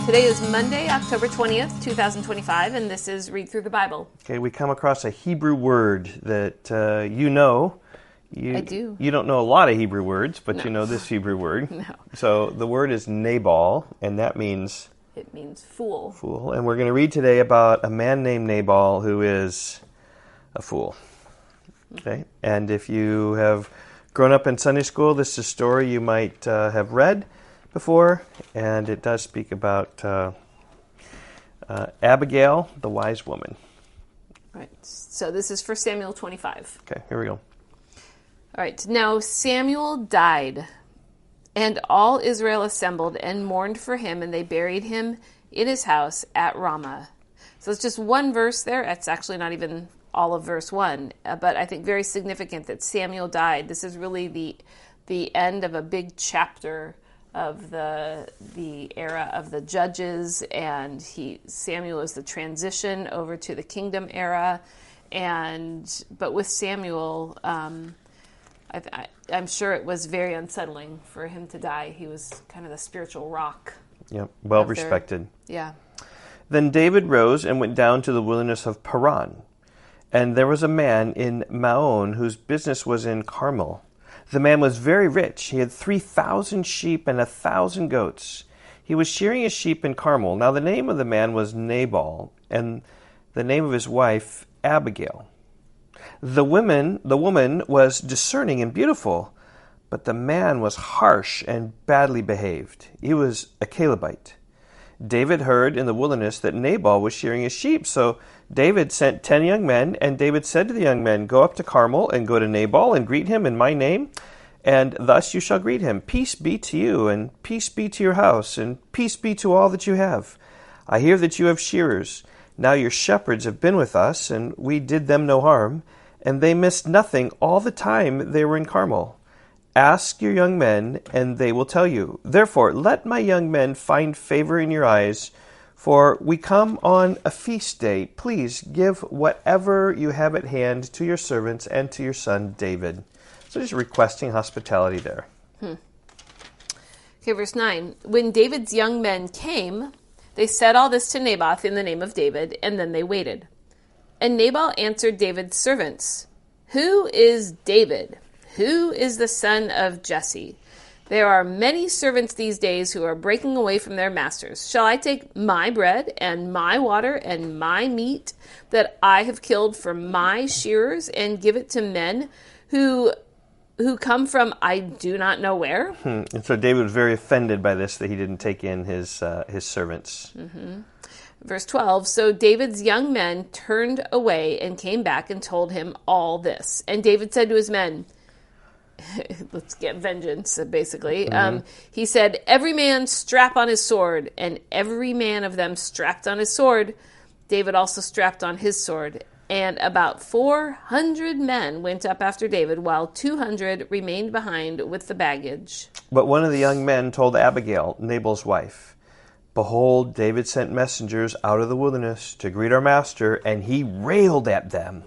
Today is Monday, October 20th, 2025, and this is Read Through the Bible. Okay, we come across a Hebrew word that you know. I do. You don't know a lot of Hebrew words, but No. you know this Hebrew word. No. So the word is Nabal, and that means... It means fool. Fool. And we're going to read today about a man named Nabal who is a fool. Okay? And if you have grown up in Sunday school, this is a story you might have read before, and it does speak about Abigail, the wise woman. Right. So this is 1 Samuel 25. Okay, here we go. All right. Now Samuel died, and all Israel assembled and mourned for him, and they buried him in his house at Ramah. So it's just one verse there. It's actually not even all of verse 1, but I think very significant that Samuel died. This is really the end of a big chapter of the era of the judges, and Samuel is the transition over to the kingdom era. But with Samuel, I'm sure it was very unsettling for him to die. He was kind of the spiritual rock. Yep, well respected. Yeah. Then David rose and went down to the wilderness of Paran. And there was a man in Maon whose business was in Carmel. The man was very rich. He had 3,000 sheep and 1,000 goats. He was shearing his sheep in Carmel. Now the name of the man was Nabal, and the name of his wife Abigail. The woman was discerning and beautiful, but the man was harsh and badly behaved. He was a Calebite. David heard in the wilderness that Nabal was shearing his sheep, so David sent 10 young men, and David said to the young men, "Go up to Carmel and go to Nabal and greet him in my name, and thus you shall greet him. Peace be to you, and peace be to your house, and peace be to all that you have. I hear that you have shearers. Now your shepherds have been with us, and we did them no harm, and they missed nothing all the time they were in Carmel. Ask your young men, and they will tell you. Therefore, let my young men find favor in your eyes, for we come on a feast day. Please give whatever you have at hand to your servants and to your son David." So just requesting hospitality there. Okay, verse 9. When David's young men came, they said all this to Naboth in the name of David, and then they waited. And Nabal answered David's servants, "Who is David? Who is the son of Jesse? There are many servants these days who are breaking away from their masters. Shall I take my bread and my water and my meat that I have killed for my shearers and give it to men who come from I do not know where?" And so David was very offended by this, that he didn't take in his servants. Verse 12, so David's young men turned away and came back and told him all this. And David said to his men, let's get vengeance, basically. He said, "Every man strap on his sword," and every man of them strapped on his sword. David also strapped on his sword. And about 400 men went up after David, while 200 remained behind with the baggage. But one of the young men told Abigail, Nabal's wife, "Behold, David sent messengers out of the wilderness to greet our master, and he railed at them.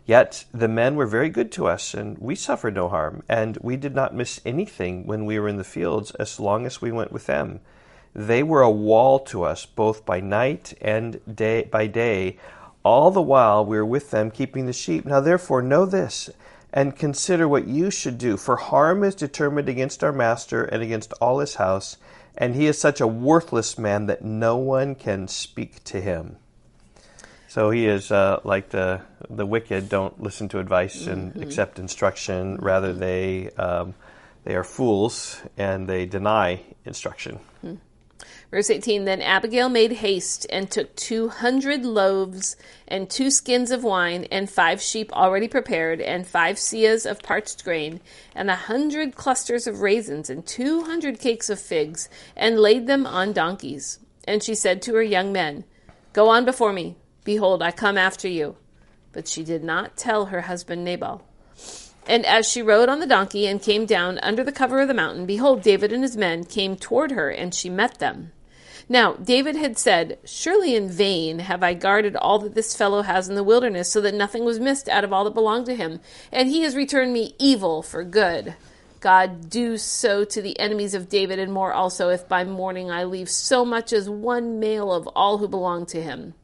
Yet the men were very good to us, and we suffered no harm, and we did not miss anything when we were in the fields as long as we went with them. They were a wall to us, both by night and by day, all the while we were with them keeping the sheep. Now therefore know this, and consider what you should do, for harm is determined against our master and against all his house, and he is such a worthless man that no one can speak to him." So he is like the wicked don't listen to advice and accept instruction. Rather, they are fools and they deny instruction. Verse 18, then Abigail made haste and took 200 loaves and 2 skins of wine and 5 sheep already prepared and 5 seahs of parched grain and 100 clusters of raisins and 200 cakes of figs and laid them on donkeys. And she said to her young men, "Go on before me. Behold, I come after you." But she did not tell her husband Nabal. And as she rode on the donkey and came down under the cover of the mountain, behold, David and his men came toward her, and she met them. Now David had said, "Surely in vain have I guarded all that this fellow has in the wilderness, so that nothing was missed out of all that belonged to him. And he has returned me evil for good. God do so to the enemies of David and more also, if by morning I leave so much as one male of all who belong to him.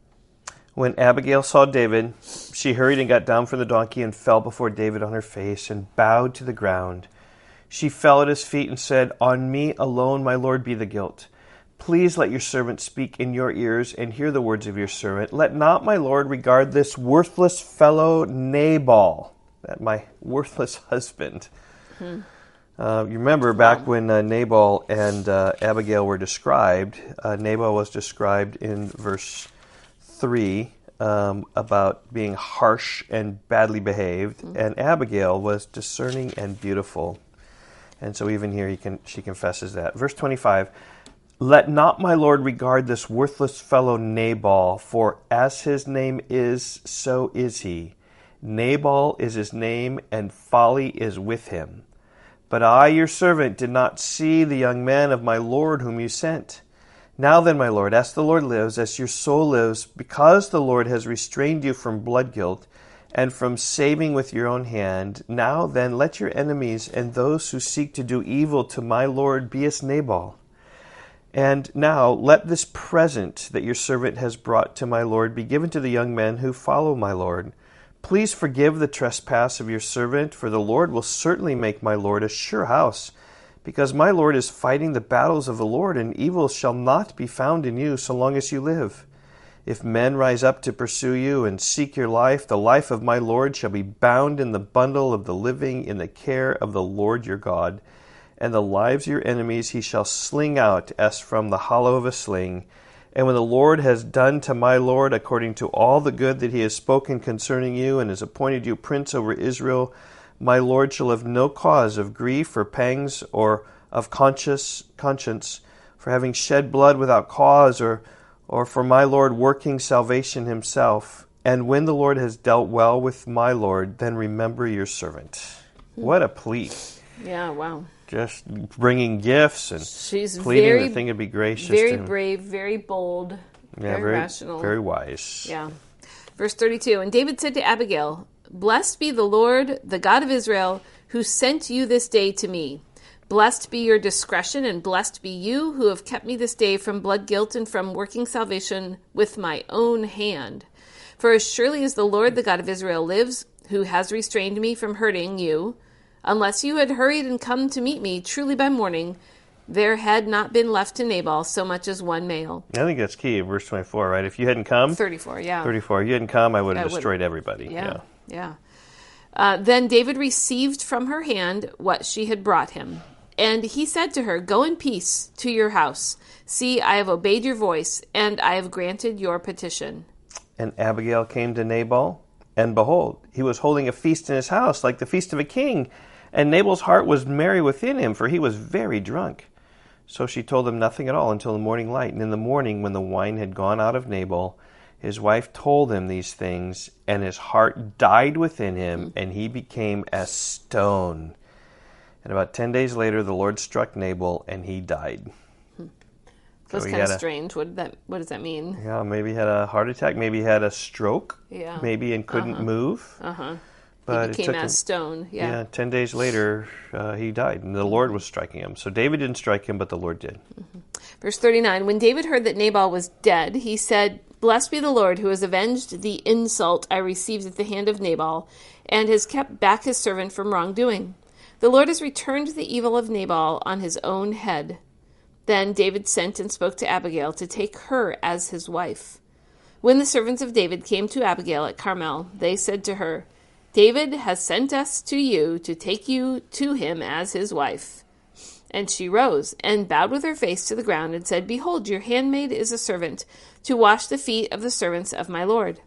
When Abigail saw David, she hurried and got down from the donkey and fell before David on her face and bowed to the ground. She fell at his feet and said, "On me alone, my lord, be the guilt. Please let your servant speak in your ears and hear the words of your servant. Let not my lord regard this worthless fellow Nabal," that my worthless husband. You remember back when Nabal and Abigail were described, Nabal was described in verse 3 about being harsh and badly behaved, and Abigail was discerning and beautiful. And so even here she confesses that. Verse 25, "Let not my lord regard this worthless fellow Nabal, for as his name is, so is he. Nabal is his name, and folly is with him. But I, your servant, did not see the young man of my lord whom you sent. Now then, my lord, as the Lord lives, as your soul lives, because the Lord has restrained you from blood guilt and from saving with your own hand, now then let your enemies and those who seek to do evil to my lord be as Nabal. And now let this present that your servant has brought to my lord be given to the young men who follow my lord. Please forgive the trespass of your servant, for the Lord will certainly make my lord a sure house, because my lord is fighting the battles of the Lord, and evil shall not be found in you so long as you live. If men rise up to pursue you and seek your life, the life of my lord shall be bound in the bundle of the living in the care of the Lord your God, and the lives of your enemies he shall sling out as from the hollow of a sling. And when the Lord has done to my lord according to all the good that he has spoken concerning you, and has appointed you prince over Israel, my lord shall have no cause of grief or pangs or of conscience for having shed blood without cause, or for my lord working salvation himself. And when the Lord has dealt well with my lord, then remember your servant." What a plea. Yeah, wow. Just bringing gifts and She's pleading very, the thing to be gracious very to him. brave, very bold, very rational. Very wise. Yeah. Verse 32, "And David said to Abigail, Blessed be the Lord, the God of Israel, who sent you this day to me. Blessed be your discretion, and blessed be you who have kept me this day from blood guilt and from working salvation with my own hand. For as surely as the Lord, the God of Israel, lives, who has restrained me from hurting you, unless you had hurried and come to meet me, truly by morning, there had not been left to Nabal so much as one male." I think that's key, verse 24, right? If you hadn't come, 34, yeah. 34, if you hadn't come, I would have destroyed everybody. Yeah. Then David received from her hand what she had brought him. And he said to her, "Go in peace to your house. See, I have obeyed your voice, and I have granted your petition." And Abigail came to Nabal, and behold, he was holding a feast in his house, like the feast of a king. And Nabal's heart was merry within him, for he was very drunk. So she told him nothing at all until the morning light. And in the morning, when the wine had gone out of Nabal, his wife told him these things, and his heart died within him, and he became as stone. And about 10 days later, the Lord struck Nabal, and he died. That's kind of strange. What does that mean? Yeah, maybe he had a heart attack. Maybe he had a stroke. Yeah. Maybe and couldn't move. But he became as stone. Yeah. 10 days later, he died, and the Lord was striking him. So David didn't strike him, but the Lord did. Verse 39, "When David heard that Nabal was dead, he said, Blessed be the Lord, who has avenged the insult I received at the hand of Nabal, and has kept back his servant from wrongdoing. The Lord has returned the evil of Nabal on his own head." Then David sent and spoke to Abigail to take her as his wife. When the servants of David came to Abigail at Carmel, they said to her, "David has sent us to you to take you to him as his wife." And she rose and bowed with her face to the ground and said, "Behold, your handmaid is a servant, to wash the feet of the servants of my lord."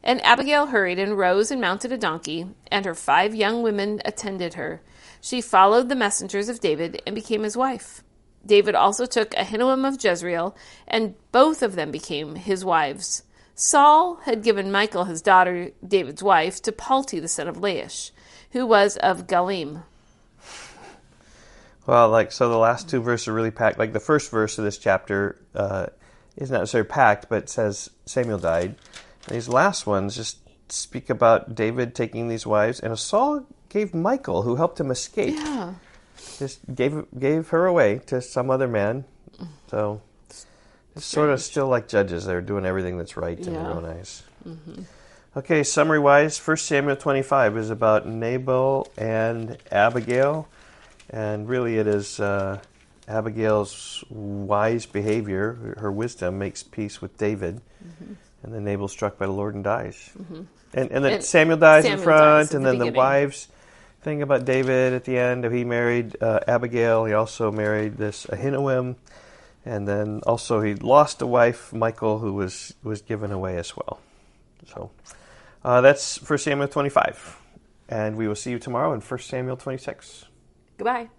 And Abigail hurried and rose and mounted a donkey, and her 5 young women attended her. She followed the messengers of David and became his wife. David also took Ahinoam of Jezreel, and both of them became his wives. Saul had given Michal, his daughter, David's wife, to Palti, the son of Laish, who was of Galim. Well, so the last 2 verses are really packed. Like the first verse of this chapter is not necessarily packed, but it says Samuel died. And these last ones just speak about David taking these wives, and Saul gave Michal, who helped him escape. Yeah. just gave her away to some other man. So it's sort of still like judges. They're doing everything that's right in their own eyes. Okay, summary-wise, 1 Samuel 25 is about Nabal and Abigail. And really it is Abigail's wise behavior, her wisdom, makes peace with David. And then Nabal's struck by the Lord and dies. And then Samuel dies in front, and then the wives thing about David at the end. He married Abigail. He also married this Ahinoam. And then also he lost a wife, Michal, who was given away as well. So that's 1 Samuel 25. And we will see you tomorrow in 1 Samuel 26. Goodbye.